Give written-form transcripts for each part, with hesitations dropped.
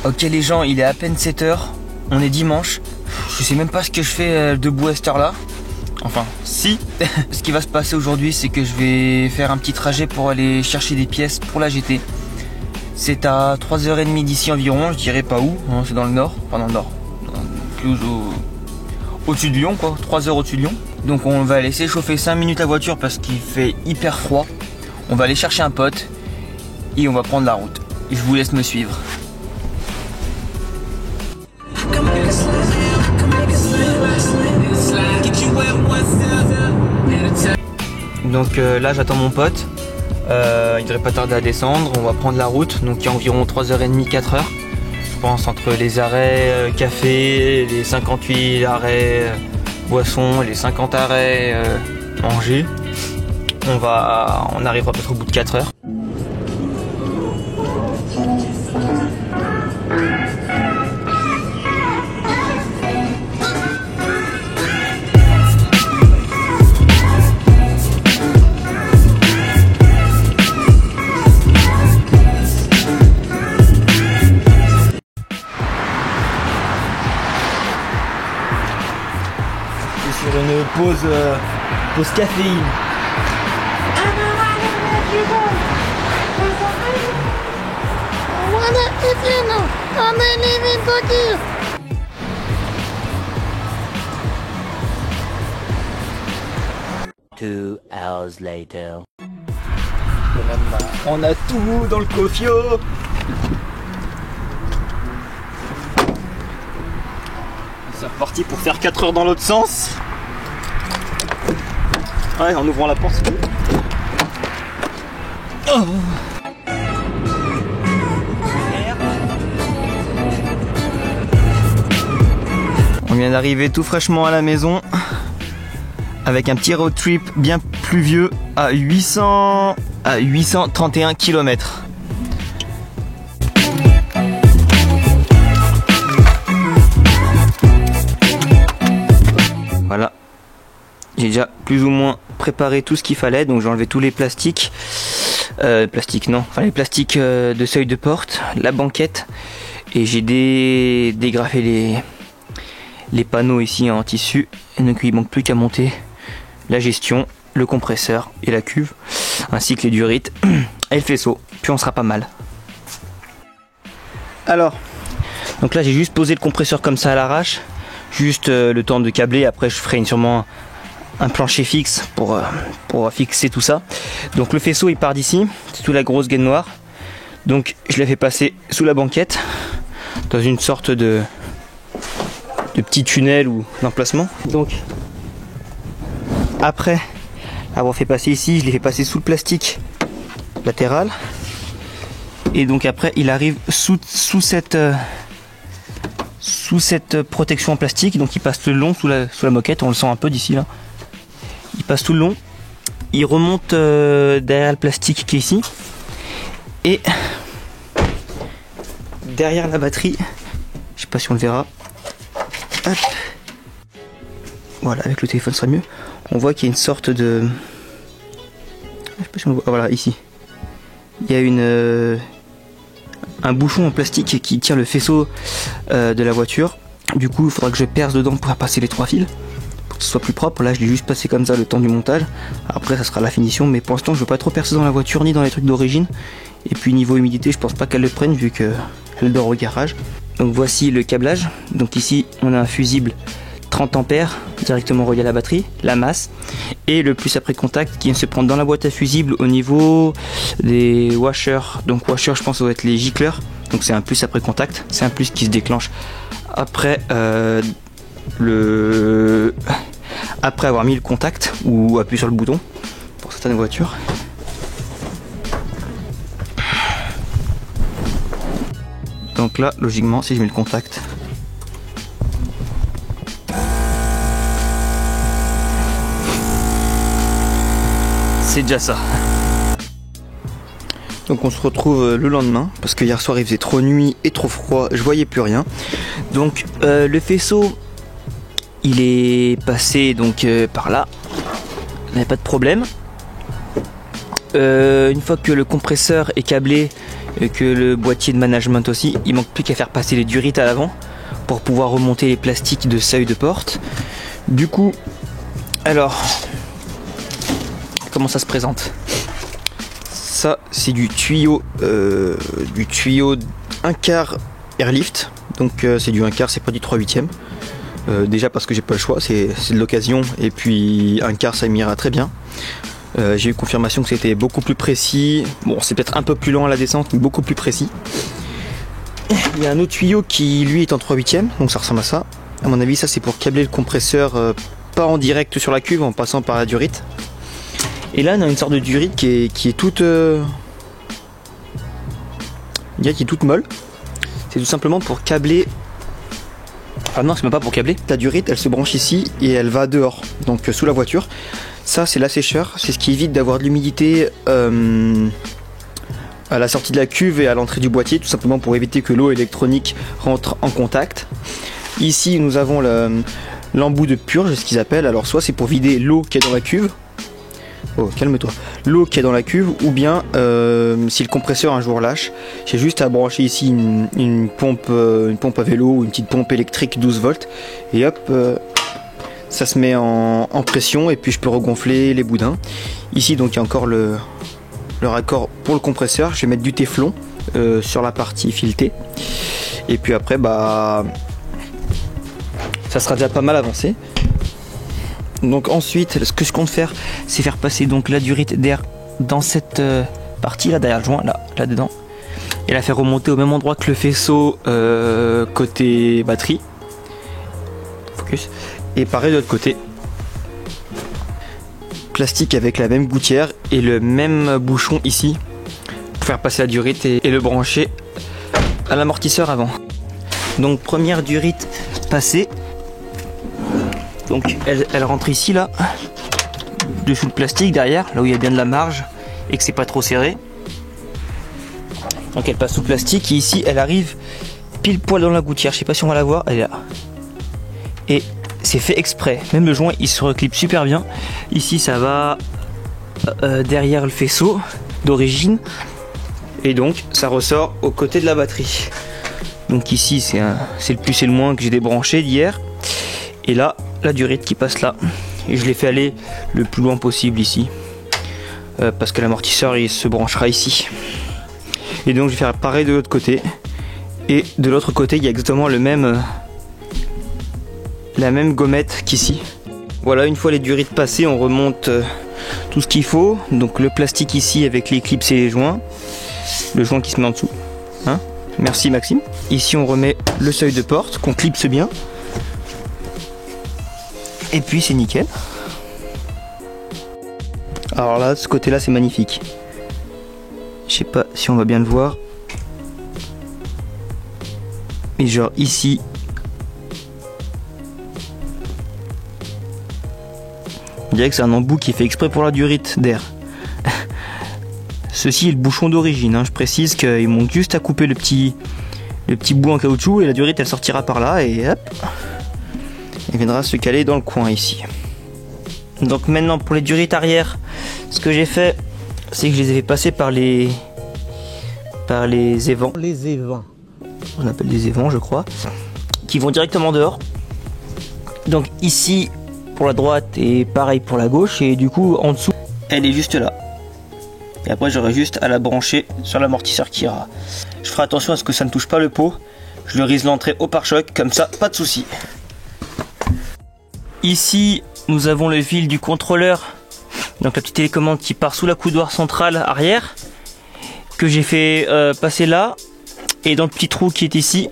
Ok les gens, il est à peine 7 h, on est dimanche. Je sais même pas ce que je fais debout à cette heure là. Enfin, si. Ce qui va se passer aujourd'hui, c'est que je vais faire un petit trajet pour aller chercher des pièces pour la GT. C'est à 3h30 d'ici environ, je dirais pas où, hein, c'est dans le nord, enfin dans le nord, plus au-dessus de Lyon quoi, 3 heures au-dessus de Lyon. Donc on va laisser chauffer 5 minutes la voiture parce qu'il fait hyper froid. On va aller chercher un pote et on va prendre la route. Et je vous laisse me suivre. Donc là j'attends mon pote, il devrait pas tarder à descendre, on va prendre la route, donc il y a environ 3h30, 4h, je pense, entre les arrêts café, les 58 arrêts boissons, les 50 arrêts manger, on arrivera peut-être au bout de 4 heures. Sur une pause caféine. Two hours later. On a tout dans le cofio. C'est reparti pour faire 4 heures dans l'autre sens. Ouais, en ouvrant la porte. Oh. On vient d'arriver tout fraîchement à la maison avec un petit road trip bien pluvieux à 831 km. Voilà, j'ai déjà plus ou moins préparé tout ce qu'il fallait, donc j'ai enlevé tous les plastiques, les plastiques de seuil de porte, la banquette, et j'ai dégrafé les panneaux ici en tissu, et donc il manque plus qu'à monter la gestion, le compresseur et la cuve, ainsi que les durites et le faisceau, puis on sera pas mal. Alors, donc là j'ai juste posé le compresseur comme ça à l'arrache, juste le temps de câbler, après je ferai sûrement un plancher fixe pour fixer tout ça. Donc le faisceau il part d'ici, c'est toute la grosse gaine noire, donc je l'ai fait passer sous la banquette, dans une sorte de petit tunnel ou d'emplacement. Donc après avoir fait passer ici, je l'ai fait passer sous le plastique latéral, et donc après il arrive sous cette protection en plastique, donc il passe le long sous la moquette, on le sent un peu d'ici là, il passe tout le long, il remonte derrière le plastique qui est ici, et derrière la batterie, je sais pas si on le verra, hop. Voilà, avec le téléphone ce sera mieux, on voit qu'il y a une sorte de, je sais pas si on le voit, voilà ici, il y a un bouchon en plastique qui tient le faisceau de la voiture. Du coup il faudra que je perce dedans pour faire passer les 3 fils pour que ce soit plus propre. Là je l'ai juste passé comme ça le temps du montage, après ça sera la finition, mais pour l'instant je veux pas trop percer dans la voiture ni dans les trucs d'origine, et puis niveau humidité je pense pas qu'elle le prenne vu qu'elle dort au garage. Donc voici le câblage, donc ici on a un fusible 30 ampères directement relié à la batterie, la masse, et le plus après contact qui vient se prendre dans la boîte à fusibles au niveau des washers. Donc washers je pense ça doit être les gicleurs, donc c'est un plus après contact, c'est un plus qui se déclenche après après avoir mis le contact ou appuyé sur le bouton pour certaines voitures. Donc là logiquement si je mets le contact, c'est déjà ça. Donc on se retrouve le lendemain parce que hier soir il faisait trop nuit et trop froid, je voyais plus rien. Donc le faisceau il est passé donc par là, il n'y a pas de problème. Une fois que le compresseur est câblé, et que le boîtier de management aussi. Il manque plus qu'à faire passer les durites à l'avant pour pouvoir remonter les plastiques de seuil de porte. Du coup, alors, comment ça se présente? Ça, c'est du tuyau 1/4 airlift. Donc c'est du 1/4, c'est pas du 3/8. Déjà parce que j'ai pas le choix, c'est de l'occasion. Et puis 1/4, ça m'ira très bien. J'ai eu confirmation que c'était beaucoup plus précis. Bon, c'est peut-être un peu plus lent à la descente, mais beaucoup plus précis. Il y a un autre tuyau qui lui est en 3/8, donc ça ressemble à ça. À mon avis, ça c'est pour câbler le compresseur pas en direct sur la cuve, en passant par la durite. Et là, on a une sorte de durite qui est toute qui est toute molle. C'est tout simplement pour câbler. Ah non, c'est même pas pour câbler. La durite, elle se branche ici et elle va dehors, donc sous la voiture. Ça, c'est l'assècheur, c'est ce qui évite d'avoir de l'humidité à la sortie de la cuve et à l'entrée du boîtier, tout simplement pour éviter que l'eau électronique rentre en contact. Ici, nous avons l'embout de purge, ce qu'ils appellent. Alors, soit c'est pour vider l'eau qui est dans la cuve. Oh, calme-toi. L'eau qui est dans la cuve, ou bien si le compresseur un jour lâche, j'ai juste à brancher ici une pompe à vélo ou une petite pompe électrique 12 volts et hop, ça se met en pression et puis je peux regonfler les boudins. Ici donc il y a encore le raccord pour le compresseur. Je vais mettre du téflon sur la partie filetée et puis après bah ça sera déjà pas mal avancé. Donc ensuite, ce que je compte faire, c'est faire passer donc la durite d'air dans cette partie là, derrière le joint, là dedans, et la faire remonter au même endroit que le faisceau côté batterie. Focus. Et pareil de l'autre côté. Plastique avec la même gouttière et le même bouchon ici pour faire passer la durite et le brancher à l'amortisseur avant. Donc première durite passée. Donc elle rentre ici là, dessous le plastique derrière, là où il y a bien de la marge et que c'est pas trop serré. Donc elle passe sous le plastique et ici elle arrive pile poil dans la gouttière. Je sais pas si on va la voir, elle est là. Et c'est fait exprès, même le joint il se reclipe super bien. Ici ça va derrière le faisceau d'origine et donc ça ressort aux côtés de la batterie. Donc ici c'est le plus et le moins que j'ai débranché d'hier. Et là, la durite qui passe là. Et je l'ai fait aller le plus loin possible ici. Parce que l'amortisseur il se branchera ici. Et donc je vais faire pareil de l'autre côté. Et de l'autre côté, il y a exactement la même gommette qu'ici. Voilà, une fois les durites passées, on remonte tout ce qu'il faut. Donc le plastique ici avec les clips et les joints. Le joint qui se met en dessous. Hein? Merci Maxime. Ici on remet le seuil de porte qu'on clipse bien. Et puis c'est nickel. Alors là, ce côté là c'est magnifique. Je sais pas si on va bien le voir. Mais genre ici. On dirait que c'est un embout qui est fait exprès pour la durite d'air. Ceci est le bouchon d'origine, hein. Je précise qu'il manque juste à couper le petit bout en caoutchouc et la durite elle sortira par là et hop. Il viendra se caler dans le coin ici. Donc maintenant pour les durites arrière, ce que j'ai fait, c'est que je les ai fait passer par les évents. Les évents. On appelle des évents je crois. Qui vont directement dehors. Donc ici pour la droite et pareil pour la gauche. Et du coup en dessous, elle est juste là. Et après j'aurai juste à la brancher sur l'amortisseur qui ira. Je ferai attention à ce que ça ne touche pas le pot. Je le rise l'entrée au pare-choc, comme ça pas de souci. Ici, nous avons le fil du contrôleur, donc la petite télécommande qui part sous la coudoir centrale arrière, que j'ai fait passer là, et dans le petit trou qui est ici,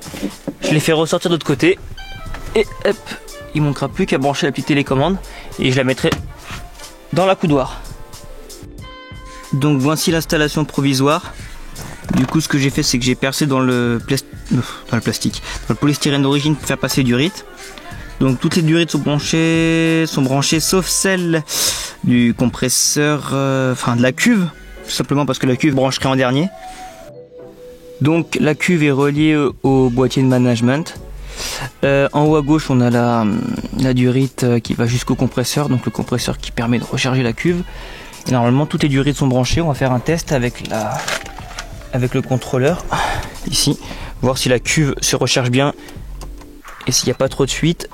je l'ai fait ressortir de l'autre côté, et hop, il ne manquera plus qu'à brancher la petite télécommande, et je la mettrai dans la coudoir. Donc voici l'installation provisoire. Du coup, ce que j'ai fait, c'est que j'ai percé dans le plastique, dans le polystyrène d'origine pour faire passer durite. Donc toutes les durites sont branchées sauf celle du compresseur, de la cuve, tout simplement parce que la cuve brancherait en dernier. Donc la cuve est reliée au boîtier de management. En haut à gauche on a la durite qui va jusqu'au compresseur, donc le compresseur qui permet de recharger la cuve. Et normalement toutes les durites sont branchées. On va faire un test avec avec le contrôleur ici, voir si la cuve se recharge bien et s'il n'y a pas trop de fuite.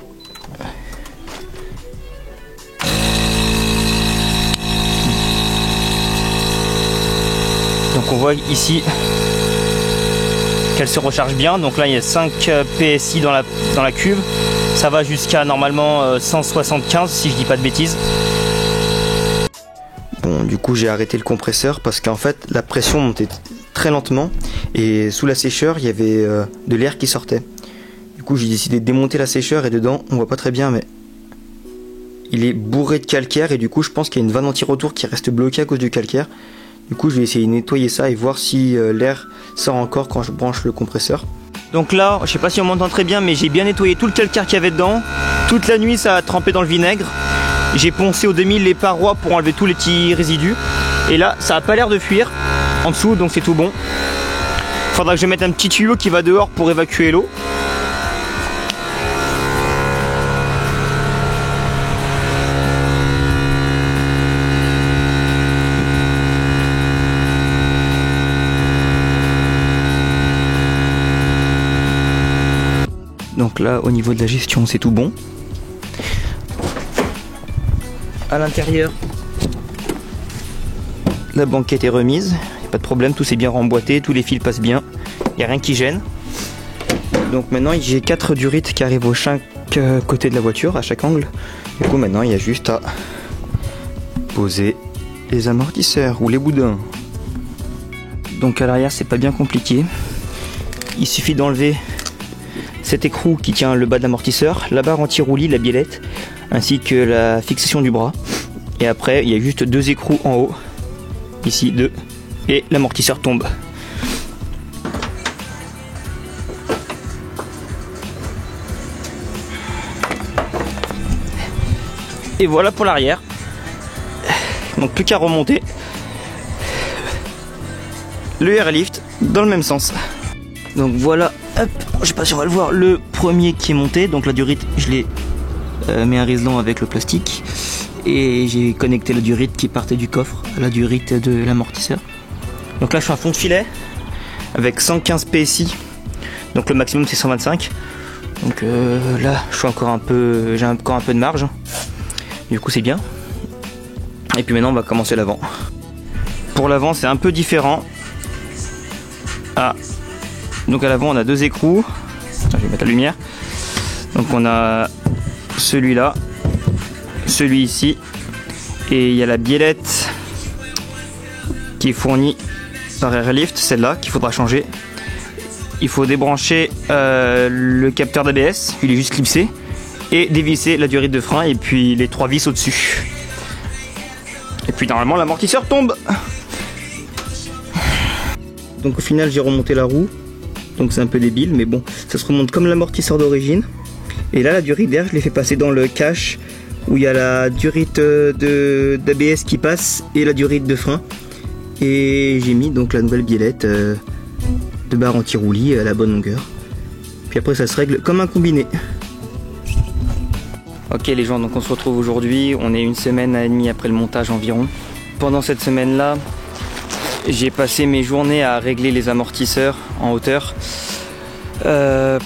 Donc on voit ici qu'elle se recharge bien. Donc là il y a 5 PSI dans la cuve. Ça va jusqu'à normalement 175 si je dis pas de bêtises. Bon, du coup j'ai arrêté le compresseur parce qu'en fait la pression montait très lentement et sous la sécheur il y avait de l'air qui sortait. Du coup j'ai décidé de démonter la sécheur et dedans on voit pas très bien mais il est bourré de calcaire et du coup je pense qu'il y a une vanne anti-retour qui reste bloquée à cause du calcaire. Du coup je vais essayer de nettoyer ça et voir si l'air sort encore quand je branche le compresseur. Donc là je sais pas si on m'entend très bien mais j'ai bien nettoyé tout le calcaire qu'il y avait dedans. Toute la nuit ça a trempé dans le vinaigre. J'ai poncé au 2000 les parois pour enlever tous les petits résidus. Et là, ça a pas l'air de fuir en dessous, donc c'est tout bon. Faudra que je mette un petit tuyau qui va dehors pour évacuer l'eau. Donc là, au niveau de la gestion, c'est tout bon. À l'intérieur, la banquette est remise, pas de problème, tout s'est bien remboîté, tous les fils passent bien, il n'y a rien qui gêne. Donc maintenant j'ai 4 durites qui arrivent aux 5 côtés de la voiture, à chaque angle. Du coup maintenant il y a juste à poser les amortisseurs ou les boudins. Donc à l'arrière c'est pas bien compliqué, il suffit d'enlever cet écrou qui tient le bas de l'amortisseur, la barre anti-roulis, la biellette, ainsi que la fixation du bras. Et après il y a juste 2 écrous en haut, ici 2, et l'amortisseur tombe. Et voilà pour l'arrière. Donc plus qu'à remonter le airlift dans le même sens. Donc voilà, hop, je sais pas si on va le voir, le premier qui est monté. Donc la durite je l'ai mis un riselant avec le plastique et j'ai connecté la durite qui partait du coffre à la durite de l'amortisseur. Donc là je suis à fond de filet avec 115 PSI, donc le maximum c'est 125. Donc là je suis encore un peu, j'ai encore un peu de marge, du coup c'est bien. Et puis maintenant on va commencer l'avant. Pour l'avant c'est un peu différent. Donc à l'avant on a 2 écrous. Je vais mettre la lumière. Donc on a celui-là, celui ici, et il y a la biellette qui est fournie par Airlift, celle-là qu'il faudra changer. Il faut débrancher le capteur d'ABS, il est juste clipsé, et dévisser la durite de frein et puis les 3 vis au-dessus. Et puis normalement l'amortisseur tombe. Donc au final j'ai remonté la roue, donc c'est un peu débile mais bon, ça se remonte comme l'amortisseur d'origine. Et là la durite d'air je l'ai fait passer dans le cache où il y a la durite d'ABS qui passe et la durite de frein. Et j'ai mis donc la nouvelle biellette de barre anti-roulis à la bonne longueur. Puis après ça se règle comme un combiné. Ok les gens, donc on se retrouve aujourd'hui, on est 1 semaine et demie après le montage environ. Pendant cette semaine là, j'ai passé mes journées à régler les amortisseurs en hauteur.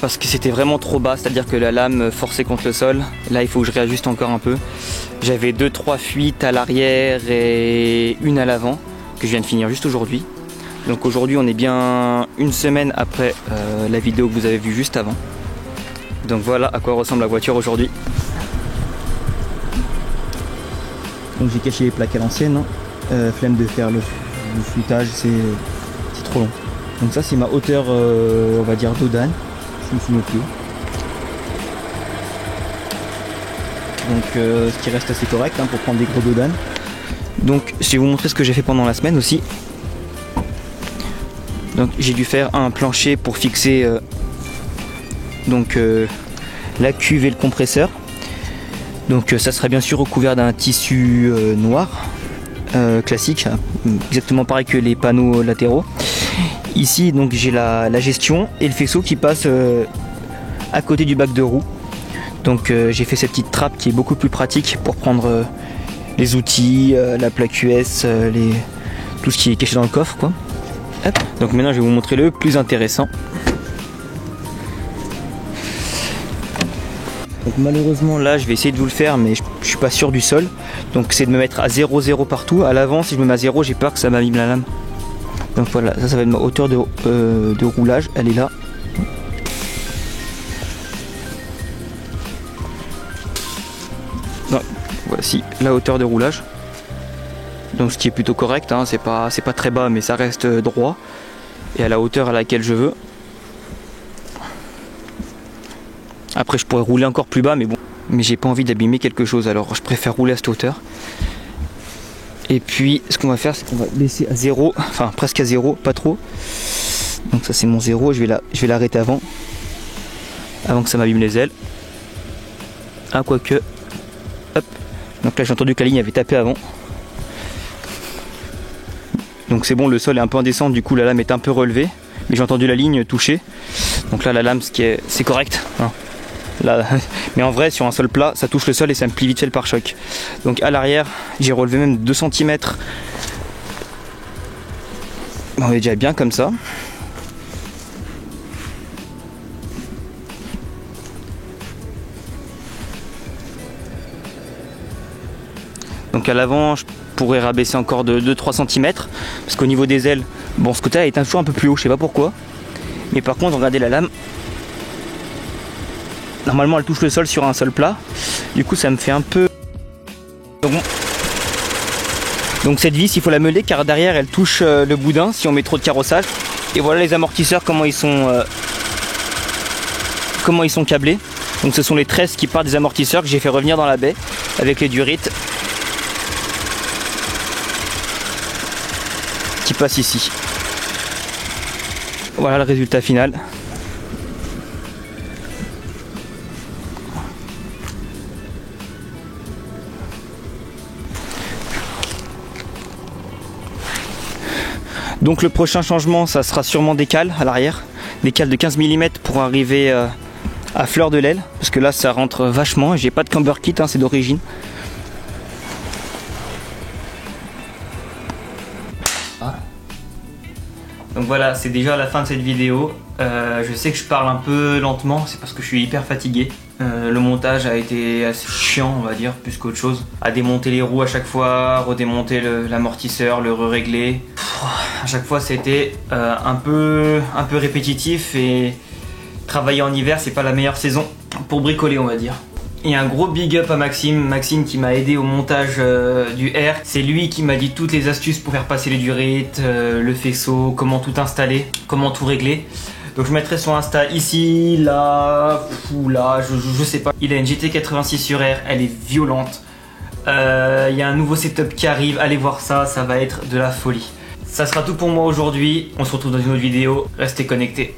Parce que c'était vraiment trop bas, c'est à dire que la lame forçait contre le sol. Là il faut que je réajuste encore un peu. J'avais 2-3 fuites à l'arrière et une à l'avant que je viens de finir juste aujourd'hui. Donc aujourd'hui on est bien 1 semaine après la vidéo que vous avez vue juste avant. Donc voilà à quoi ressemble la voiture aujourd'hui. Donc j'ai caché les plaques à l'ancienne, hein. Flemme de faire le foutage, c'est trop long. Donc ça c'est ma hauteur, on va dire d'Odane, je me suis mes pieds. Donc ce qui reste assez correct hein, pour prendre des gros Dodane. Donc je vais vous montrer ce que j'ai fait pendant la semaine aussi. Donc j'ai dû faire un plancher pour fixer la cuve et le compresseur. Donc ça sera bien sûr recouvert d'un tissu noir classique, exactement pareil que les panneaux latéraux. Ici donc j'ai la gestion et le faisceau qui passe à côté du bac de roue. Donc j'ai fait cette petite trappe qui est beaucoup plus pratique pour prendre les outils, la plaque US, tout ce qui est caché dans le coffre quoi. Hop. Donc maintenant je vais vous montrer le plus intéressant. Donc malheureusement là je vais essayer de vous le faire mais je suis pas sûr du sol. Donc c'est de me mettre à 0,0 partout. À l'avant si je me mets à 0 j'ai peur que ça m'abîme la lame. Donc voilà, ça va être ma hauteur de roulage, elle est là. Donc, voici la hauteur de roulage. Donc ce qui est plutôt correct, hein, c'est pas très bas mais ça reste droit. Et à la hauteur à laquelle je veux. Après je pourrais rouler encore plus bas mais bon. Mais j'ai pas envie d'abîmer quelque chose alors je préfère rouler à cette hauteur. Et puis ce qu'on va faire c'est qu'on va laisser à 0, enfin presque à 0, pas trop. Donc ça c'est mon 0, je vais l'arrêter avant que ça m'abîme les ailes. Ah quoique. Hop. Donc là j'ai entendu que la ligne avait tapé avant. Donc c'est bon, le sol est un peu en descente, du coup la lame est un peu relevée. Mais j'ai entendu la ligne toucher. Donc là la lame c'est correct. Hein. Là, mais en vrai sur un sol plat ça touche le sol et ça me plie vite fait le pare-choc. Donc à l'arrière j'ai relevé même 2 cm. On est déjà bien comme ça. Donc à l'avant je pourrais rabaisser encore de 2-3 cm. Parce qu'au niveau des ailes, bon ce côté-là est toujours un peu plus haut, je sais pas pourquoi. Mais par contre regardez la lame. Normalement elle touche le sol sur un sol plat. Du coup ça me fait un peu... Donc cette vis il faut la meuler car derrière elle touche le boudin si on met trop de carrossage. Et voilà les amortisseurs comment ils sont câblés. Donc ce sont les tresses qui partent des amortisseurs que j'ai fait revenir dans la baie avec les durites qui passent ici. Voilà le résultat final. Donc le prochain changement ça sera sûrement des cales à l'arrière, des cales de 15 mm pour arriver à fleur de l'aile, parce que là ça rentre vachement, j'ai pas de camber kit, hein, c'est d'origine. Donc voilà, c'est déjà la fin de cette vidéo. Je sais que je parle un peu lentement, c'est parce que je suis hyper fatigué. Le montage a été assez chiant, on va dire, plus qu'autre chose. À démonter les roues à chaque fois, redémonter l'amortisseur, le régler. À chaque fois c'était un peu répétitif et travailler en hiver c'est pas la meilleure saison pour bricoler on va dire. Et un gros big up à Maxime qui m'a aidé au montage du R. C'est lui qui m'a dit toutes les astuces pour faire passer les durites, le faisceau, comment tout installer, comment tout régler. Donc je mettrai son Insta ici, là, ou là, je sais pas. Il a une GT86 sur R, elle est violente. Il y a un nouveau setup qui arrive, allez voir ça, ça va être de la folie. Ça sera tout pour moi aujourd'hui, on se retrouve dans une autre vidéo, restez connectés.